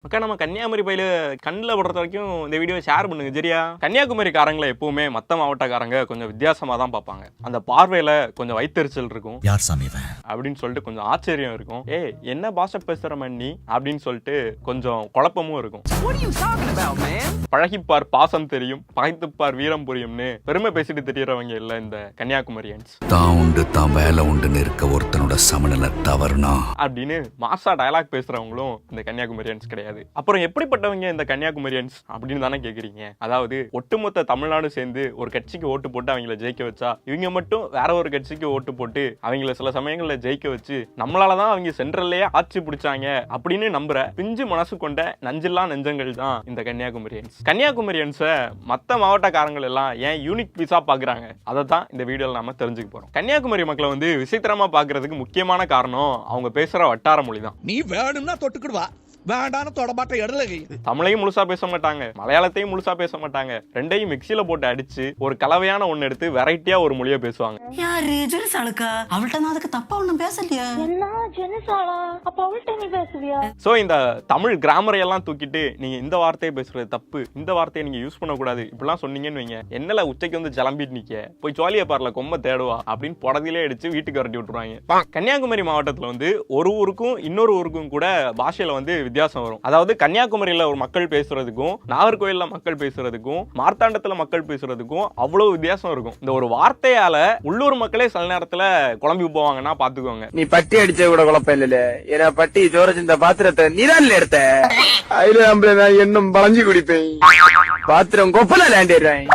அக்கா நம்ம கன்னியாகுமரி பயில கண்ணில் படுற வரைக்கும் இந்த வீடியோ ஷேர் பண்ணுங்க சரியா? கன்னியாகுமரிக்காரங்களை எப்பவுமே மற்ற மாவட்டக்காரங்க கொஞ்சம் வித்தியாசமா தான் பார்ப்பாங்க. அந்த பார்வையில கொஞ்சம் வயிற்றுச்சல் இருக்கும். யார் சாமி அப்படின்னு சொல்லிட்டு கொஞ்சம் ஆச்சரியம் இருக்கும். என்ன பாஷை பேசுற மண்ணி அப்படின்னு சொல்லிட்டு கொஞ்சம் குழப்பமும் இருக்கும். பழகிப்பார் பாசம் தெரியும், பகைத்துப்பார் வீரம் புரியும்னு பெருமை பேசிட்டு தெரியறவங்க இல்ல இந்த கன்னியாகுமரியன்ஸ். தான் உண்டு தான் வேலை உண்டுன்னு இருக்க ஒருத்தனோட சமநிலை தவறுனா அப்படின்னு மாசா டயலாக் பேசுறவங்களும் இந்த கன்னியாகுமரியன்ஸ் கிடையாது. அப்புறம் எப்படிப்பட்டவங்க இந்த கன்னியாகுமரியன்ஸ் அப்படின்னு தானே கேக்குறீங்க. அதாவது ஒட்டுமொத்த தமிழ்நாடு சேர்ந்து ஒரு கட்சிக்கு ஓட்டு போட்டு அவங்கள ஜெயிக்க வச்சா இவங்க மட்டும் வேற ஒரு கட்சிக்கு ஓட்டு போட்டு அவங்கள சில சமயங்கள்ல ஜெயிக்க வச்சு நம்மளாலதான் அவங்க சென்ட்ரல்லே ஆட்சி பிடிச்சாங்க அப்படின்னு நம்புற பிஞ்சு மனசு கொண்ட நஞ்சில்லா நெஞ்சங்கள் தான் இந்த கன்னியாகுமரியன்ஸ். கன்னியாகுமரியன்ஸை மத்த மாவட்டக்காரங்கள் எல்லாம் ஏன் யூனிக் பீஸா பாக்குறாங்க அதை தான் இந்த வீடியோல நாம தெரிஞ்சுக்க போறோம். கன்னியாகுமரி மக்களை வந்து விசித்திரமா பாக்குறதுக்கு முக்கியமான காரணம் அவங்க பேசுற வட்டார மொழி தான். நீ வேணும்னா தொட்டுக்கிடுவா, வேண்டான தொடமாட்ட இடல. தமிழையும் முழுசா பேச மாட்டாங்க, மலையாளத்தையும் முழுசா பேச மாட்டாங்க. ரெண்டையும் மிக்சியில போட்டு அடிச்சு ஒரு கலவையான ஒண்ணு எடுத்து வெரைட்டியா ஒரு மொழியை பேசுவாங்க. யாரு ஜெனிசாலுக்கா? அவள்கிட்ட நான் அதுக்கு தப்பா ஒண்ணும் பேசலையா? என்ன ஜெனிசாலா? அப்ப அவள்கிட்ட நீ பேசுவியா? சோ இந்த தமிழ் கிராமரை எல்லாம் தூக்கிட்டு நீங்க இந்த வார்த்தையை பேசுறது தப்பு, இந்த வார்த்தையை நீங்க யூஸ் பண்ண கூடாது இப்படிலாம் சொன்னீங்கன்னு வைங்க, என்னல உச்சைக்கு வந்து ஜலம்பிட்டு நிக்க போய் ஜாலியா பாருல கொம்ப தேடுவா அப்படின்னு புடதிலே அடிச்சு வீட்டுக்கு வரட்டி விட்டுருவாங்க. கன்னியாகுமரி மாவட்டத்துல வந்து ஒரு ஊருக்கும் இன்னொரு ஊருக்கும் கூட பாஷையில வந்து வித்தியாசம் வரும். அதாவது கன்னியாகுமரியில ஒரு மக்கள் பேசுறதுக்கும் நாகர்கோயில்ல மக்கள் பேசுறதுக்கும் மார்த்தாண்டத்துல மக்கள் பேசுறதுக்கும் அவ்வளவு வித்தியாசம் இருக்கும். இந்த ஒரு வார்த்தையால உள்ளூர் மக்களே சில நேரத்துல குழம்பி போவாங்கன்னா பாத்துக்கோங்க. நீ பட்டி அடிச்ச கூட குழப்பம் இல்ல, ஏன்னா பட்டி ஜோரச்சு இந்த பாத்திரத்தை நீதான் எடுத்த அதுல நம்மள இன்னும் பழஞ்சு குடிப்பேன், பாத்திரம் கொப்பல லேண்டிடுறேன்.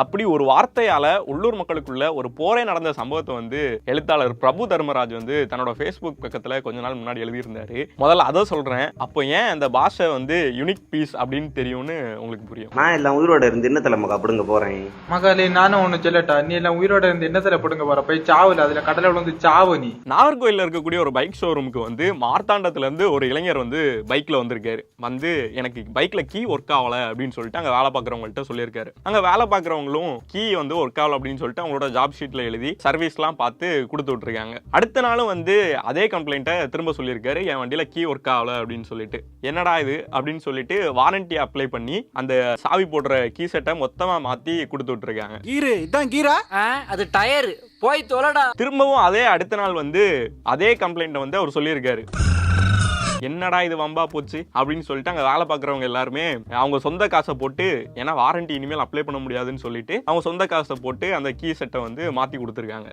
அப்படி ஒரு வார்த்தையால உள்ளூர் மக்களுக்குள்ள ஒரு போரே நடந்த சம்பவத்தை வந்து எழுத்தாளர் பிரபு தர்மராஜ் வந்து தன்னோட ஃபேஸ்புக் பக்கத்துல கொஞ்ச நாள் முன்னாடி எழுதியிருந்தாரு. முதல்ல அதை சொல்றேன், அப்போ ஏன் அந்த பாஷை வந்து யூனிக் பீஸ் அப்படின்னு தெரியும்னு உங்களுக்கு புரியும். நான் எல்லாம் உயிரோட இருந்து என்னத்துல மகா படுங்க போறேன். மகளே நானும் ஒண்ணு சொல்லட்டா, நீ எல்லாம் உயிரோட இருந்து என்னத்துல படுங்க போற, போய் சாவுல அதுல கடலை விழுந்து சாவு. நீ நாகர்கோயில்ல இருக்கக்கூடிய ஒரு பைக் ஷோரூமுக்கு வந்து மார்த்தாண்டத்துல இருந்து ஒரு இளைஞர் வந்து பைக்ல வந்திருக்காரு. வந்து எனக்கு பைக்ல கீ ஒர்க் ஆகல அப்படின்னு சொல்லிட்டு அங்க வேலை பாக்குறவங்கள்ட்ட சொல்லியிருக்காரு. அங்க வேலை பாக்குறவங்க கீ வந்து ஒர்க் ஆகல அப்படின்னு சொல்லிட்டு அவங்களோட ஜாப் ஷீட்ல எழுதி சர்வீஸ்லாம் பார்த்து கொடுத்து விட்டுருக்காங்க. அடுத்த நாளும் வந்து அதே கம்ப்ளைண்ட்டை திரும்ப சொல்லியிருக்காரு, என் வண்டியில கீ ஒர்க் ஆகல அப்படின்னு சொல்லிட்டு. என்னடா இது அப்படின்னு சொல்லிட்டு வாரண்டி அப்ளை பண்ணி அந்த சாவி போடுற கீ செட்டை மொத்தமா மாத்தி கொடுத்து விட்டுருக்காங்க. கீரு இதான் கீரா, அது டயர் போய் தொலைடா. திரும்பவும் அதே அடுத்த நாள் வந்து அதே கம்ப்ளைண்ட்டை வந்து அவர் சொல்லியிருக்காரு. என்னடா இது வம்பா போச்சு அப்படின்னு சொல்லிட்டு அங்க வேலை பாக்குறவங்க எல்லாருமே அவங்க சொந்த காசை போட்டு, ஏன்னா வாரண்டி இனிமேல் அப்ளை பண்ண முடியாதுன்னு சொல்லிட்டு அவங்க சொந்த காசை போட்டு அந்த கீ செட்டை வந்து மாத்தி கொடுத்துருக்காங்க.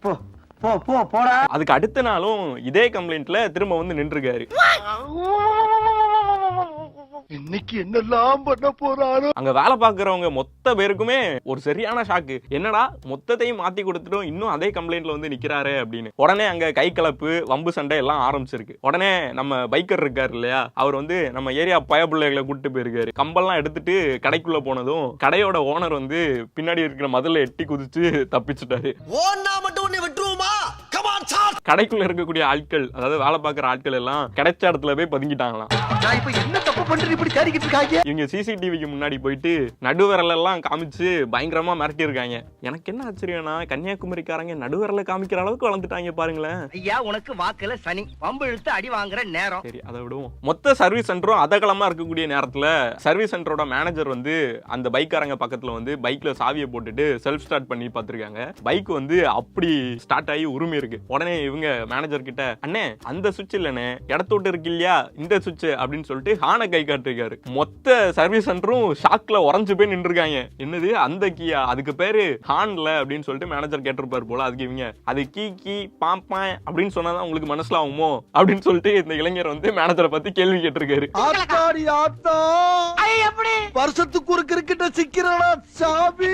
அதுக்கு அடுத்த நாளும் இதே கம்ப்ளைண்ட்ல திரும்ப வந்து நின்றுருக்காரு. இன்னைக்கு என்னெல்லாம் பண்ண போறாரோ. அங்க வேலை பாக்குறவங்க மொத்த பேருக்குமே ஒரு சரியான ஷாக்கு, என்னடா மொத்தத்தையும் மாத்தி கொடுத்துட்டோம் இன்னும் அதே கம்ப்ளைண்ட்ல வந்து நிக்கிறாரு அப்படின்னு. உடனே அங்க கை கலப்பு வம்பு சண்டை எல்லாம் ஆரம்பிச்சிருக்கு. உடனே நம்ம பைக்கர் இருக்காரு இல்லையா, அவர் வந்து நம்ம ஏரியா பயப்பிள்ளைகளை கூப்பிட்டு போயிருக்காரு. கம்பெல்லாம் எடுத்துட்டு கடைக்குள்ள போனதும் கடையோட ஓனர் வந்து பின்னாடி இருக்கிற மதுல எட்டி குதிச்சு தப்பிச்சுட்டாரு. கடைக்குள்ள இருக்கக்கூடிய ஆட்கள், அதாவது வேலை பார்க்கிற ஆட்கள் எல்லாம் கிடைச்ச இடத்துல போய் பதுங்கிட்டாங்களாம். இவங்க சிசிடிவிக்கு முன்னாடி போயிட்டு நடுவரல் எல்லாம் காமிச்சு பயங்கரமா மிரட்டி இருக்காங்க. எனக்கு என்ன ஆச்சரியம்னா கன்னியாகுமரிக்காரங்க நடுவரல காமிக்கிற அளவுக்கு வளர்ந்துட்டாங்க பாருங்களேன். ஐயா உனக்கு வாக்குல சனி பம்பு இழுத்து அடி வாங்குற நேரம். சரி அதை விடுவோம். மொத்த சர்வீஸ் சென்டரும் அதகலமா இருக்கக்கூடிய நேரத்துல சர்வீஸ் சென்டரோட மேனேஜர் வந்து அந்த பைக்காரங்க பக்கத்துல வந்து பைக்ல சாவியை போட்டுட்டு செல்ஃப் ஸ்டார்ட் பண்ணி பாத்துருக்காங்க. பைக் வந்து அப்படி ஸ்டார்ட் ஆகி உரிமை இருக்கு. உடனே இவங்க மேனேஜர் கிட்ட, அண்ணே அந்த சுவிட்ச் இல்லனே இடத்தோட்டு இருக்கு இல்லையா இந்த சுவிட்ச் அப்படின்னு சொல்லிட்டு ஹானை கை காட்டிருக்காரு. மொத்த சர்வீஸ் சென்டரும் ஷாக்ல உறைஞ்சு போய் நின்றுருக்காங்க. என்னது அந்த கீயா, அதுக்கு பேரு ஹான்ல அப்படின்னு சொல்லிட்டு மேனேஜர் கேட்டிருப்பாரு போல. அதுக்கு இவங்க அது கீ கீ பாப்பா அப்படின்னு சொன்னாதான் உங்களுக்கு மனசுல ஆகுமோ அப்படின்னு சொல்லிட்டு இந்த இளைஞர் வந்து மேனேஜரை பத்தி கேள்வி கேட்டிருக்காரு. வருஷத்துக்கு ஒரு கிரிக்கெட்ட சிக்கிறடா சாமி.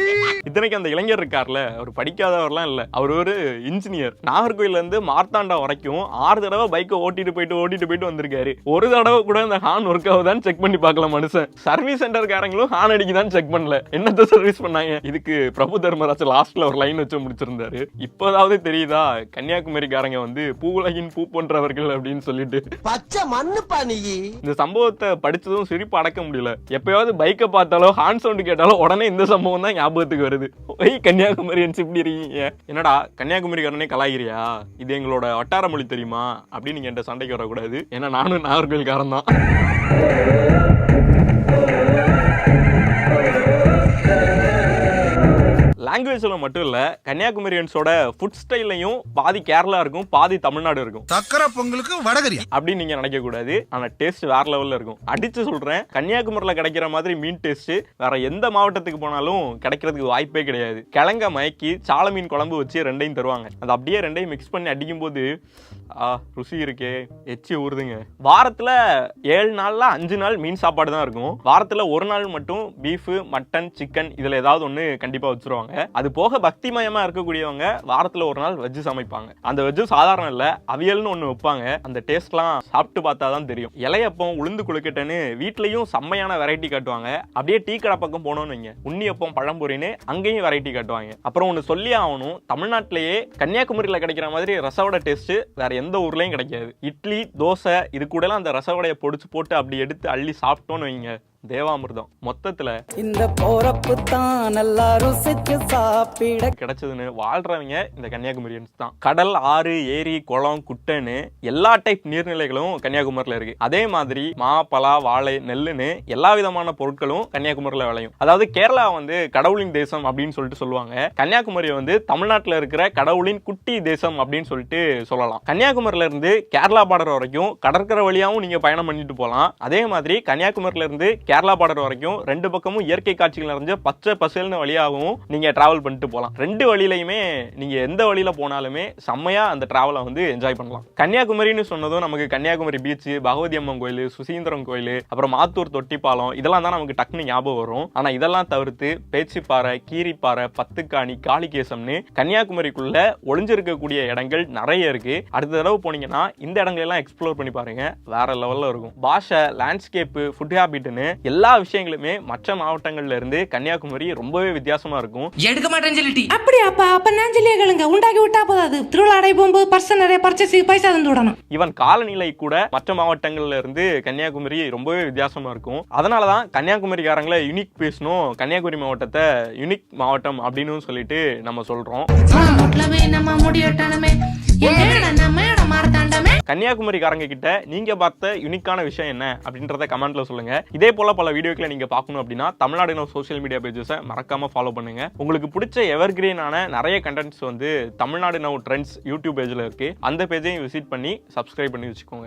இத்தனைக்கு அந்த இளைஞர் இருக்கார்ல, அவர் படிக்காதவர்லாம் இல்ல, அவர் ஒரு இன்ஜினியர். நாகர்கோயில்ல இருந்து மார்த்தாண்டா வரைக்கும் 6 தடவை பைக்கை ஓட்டிட்டு போயிட்டு வந்திருக்காரு. ஒரு தடவை கூட இந்த ஹார்ன் ஒர்க் ஆகுதான்னு செக் பண்ணி பார்க்கலாம் மனுஷன். சர்வீஸ் சென்டர்காரங்களும் ஹார்ன் அடிக்குதான் செக் பண்ணல. என்னத்த சர்வீஸ் பண்ணாங்க? இதுக்கு பிரபு தர்மராஜ் லாஸ்ட்ல ஒரு லைன் வச்சு முடிச்சிருந்தாரு. இப்போதாவது தெரியுதா கன்னியாகுமரிக்காரங்க வந்து பூவுலகின் பூ போன்றவர்கள் அப்படின்னு சொல்லிட்டு. பச்சை மண்ணுப்பா நீ. இந்த சம்பவத்தை படிச்சதும் சிரிப்பு அடக்க முடியல. எப்பயாவது பைக்கை பார்த்தாலோ ஹார்ன் சவுண்ட் கேட்டாலும் உடனே இந்த சம்பவம் தான் ஞாபகத்துக்கு வருது. கன்னியாகுமரியன்ஸ் இப்படி இருக்கீங்க, என்னடா கன்னியாகுமரிக்காரனே கலாகிரியா, இது எங்களோட வட்டார மொழி தெரியுமா அப்படின்னு நீங்க என்கிட்ட சண்டைக்கு வரக்கூடாது. ஏன்னா நானும் நாகர்கோயில்காரன் தான். லாங்குவேஜ்ல மட்டும் இல்ல, கன்னியாகுமரியன்ஸோட ஃபுட் ஸ்டைல்லையும் பாதி கேரளா இருக்கும், பாதி தமிழ்நாடு இருக்கும். சக்கரை பொங்கலுக்கு வடகரியா அப்படின்னு நீங்க நினைக்க கூடாது. ஆனா டேஸ்ட் வேற லெவல்ல இருக்கும். அடிச்சு சொல்றேன், கன்னியாகுமரியில கிடைக்கிற மாதிரி மீன் டேஸ்ட் வேற எந்த மாவட்டத்துக்கு போனாலும் கிடைக்கிறதுக்கு வாய்ப்பே கிடையாது. கிழங்க மயக்கி சால மீன் குழம்பு வச்சு ரெண்டையும் தருவாங்க. அது அப்படியே ரெண்டையும் மிக்ஸ் பண்ணி அடிக்கும் போது ருசி இருக்கே, எச்சி ஊறுதுங்க. வாரத்துல 7 நாள்ல 5 நாள் மீன் சாப்பாடு தான் இருக்கும். வாரத்துல ஒரு நாள் மட்டும் பீஃப், மட்டன், சிக்கன் இதுல ஏதாவது ஒண்ணு கண்டிப்பா வச்சிருவாங்க. அது போக பக்திமயமா இருக்கக்கூடியவங்க வாரத்துல ஒரு நாள் வெஜ் சமைப்பாங்க. அந்த வெஜ் சாதாரண இல்ல, அவியல்னு ஒண்ணு வைப்பாங்க. அந்த டேஸ்ட்லாம் சாப்பிட்டு பார்த்தா தான் தெரியும். இலையப்பம், உளுந்து குழுக்கட்டைன்னு வீட்லயும் செம்மையான வெரைட்டி காட்டுவாங்க. அப்படியே டீ கடை பக்கம் போனோம்னு வைங்க, உண்ணியப்பம், பழம்பொரின்னு அங்கேயும் வெரைட்டி காட்டுவாங்க. அப்புறம் ஒண்ணு சொல்லி ஆகணும், தமிழ்நாட்டிலேயே கன்னியாகுமரியில கிடைக்கிற மாதிரி ரசவடை டேஸ்ட் வேற எந்த ஊர்லயும் கிடைக்காது. இட்லி, தோசை இது கூட எல்லாம் அந்த ரசவடையை பொடிச்சு போட்டு அப்படி எடுத்து அள்ளி சாப்பிட்டோன்னு வைங்க, தேவாமிர்தம். மொத்தத்துல இந்த போறப்பு தான் நல்லா ருசிச்சு சாப்பிட கிடைச்சதுன்னு வாழ்றவங்க இந்த கன்னியாகுமரியன்ஸ் தான். கடல், ஆறு, ஏரி, குளம், குட்டைன்னு எல்லா டைப் நீர்நிலைகளும் கன்னியாகுமரியில இருக்கு. அதே மாதிரி மா, பலா, வாழை, நெல்லுன்னு எல்லா விதமான பொருட்களும் கன்னியாகுமரியில விளையும். அதாவது கேரளா வந்து கடவுளின் தேசம் அப்படின்னு சொல்லிட்டு சொல்லுவாங்க. கன்னியாகுமரி வந்து தமிழ்நாட்டுல இருக்கிற கடவுளின் குட்டி தேசம் அப்படின்னு சொல்லிட்டு சொல்லலாம். கன்னியாகுமரியில இருந்து கேரளா பார்டர் வரைக்கும் கடற்கரை வழியாவும் நீங்க பயணம் பண்ணிட்டு போகலாம். அதே மாதிரி கன்னியாகுமரியில இருந்து கேரளா பார்டர் வரைக்கும் 2 பக்கமும் இயற்கை காட்சிகள் நிறைஞ்ச பச்சை பசேல்னு வழியாகவும் நீங்க டிராவல் பண்ணிட்டு போகலாம். 2 வழியிலையுமே நீங்க எந்த வழியில போனாலுமே செம்மையா அந்த டிராவலை வந்து என்ஜாய் பண்ணலாம். கன்னியாகுமரின்னு சொன்னதும் நமக்கு கன்னியாகுமரி பீச், பகவதி அம்மன் கோயில், சுசீந்திரம் கோயில், அப்புறம் மாத்தூர் தொட்டிப்பாலம் இதெல்லாம் தான் நமக்கு டக்குனு ஞாபகம் வரும். ஆனா இதெல்லாம் தவிர்த்து பேச்சிப்பாறை, கீரிப்பாறை, பத்துக்காணி, காளிகேசம்னு கன்னியாகுமரிக்குள்ள ஒளிஞ்சிருக்கக்கூடிய இடங்கள் நிறைய இருக்கு. அடுத்த தடவை போனீங்கன்னா இந்த இடங்கள் எல்லாம் எக்ஸ்ப்ளோர் பண்ணி பாருங்க, வேற லெவல்ல இருக்கும். பாஷை, லேண்ட்ஸ்கேப், ஃபுட் ஹேபிட்னு எல்லா விஷயங்களுமே மற்ற மாவட்டங்கள்ல இருந்து கன்னியாகுமரி ரொம்பவே வித்தியாசமா இருக்கும். எடுக்க மாட்டேன்னு சொல்லிட்டு அப்படியாப்பா, அப்ப நான் சொல்லியேங்க உண்டாக்கி விட்டா போதாது. திருவிழாடை போகும்போது பர்சன் நிறைய பர்ச்சேஸ் பைசா தந்து விடணும். ஈவன் காலநிலை கூட மற்ற மாவட்டங்கள்ல இருந்து கன்னியாகுமரி ரொம்பவே வித்தியாசமா இருக்கும். அதனாலதான் கன்னியாகுமரிக்காரங்களை யூனிக் பேசணும், கன்னியாகுமரி மாவட்டத்தை யூனிக் மாவட்டம் அப்படின்னு சொல்லிட்டு நம்ம சொல்றோம். கன்னியாகுமரிக்காரங்க கிட்ட நீங்க பார்த்த யூனிக்கான விஷயம் என்ன அப்படின்றத கமெண்ட்ல சொல்லுங்க. இதே போல பல வீடியோக்களை நீங்க பார்க்கணும் அப்படின்னா தமிழ்நாடு நவ் சோஷியல் மீடியா பேஜஸை மறக்காம ஃபாலோ பண்ணுங்க. உங்களுக்கு பிடிச்ச எவர்கிரீனான நிறைய கண்டென்ட்ஸ் வந்து தமிழ்நாடு நவ் ட்ரெண்ட்ஸ் யூடியூப் பேஜ்ல இருக்கு. அந்த பேஜையும் விசிட் பண்ணி சப்ஸ்கிரைப் பண்ணி வச்சுக்கோங்க.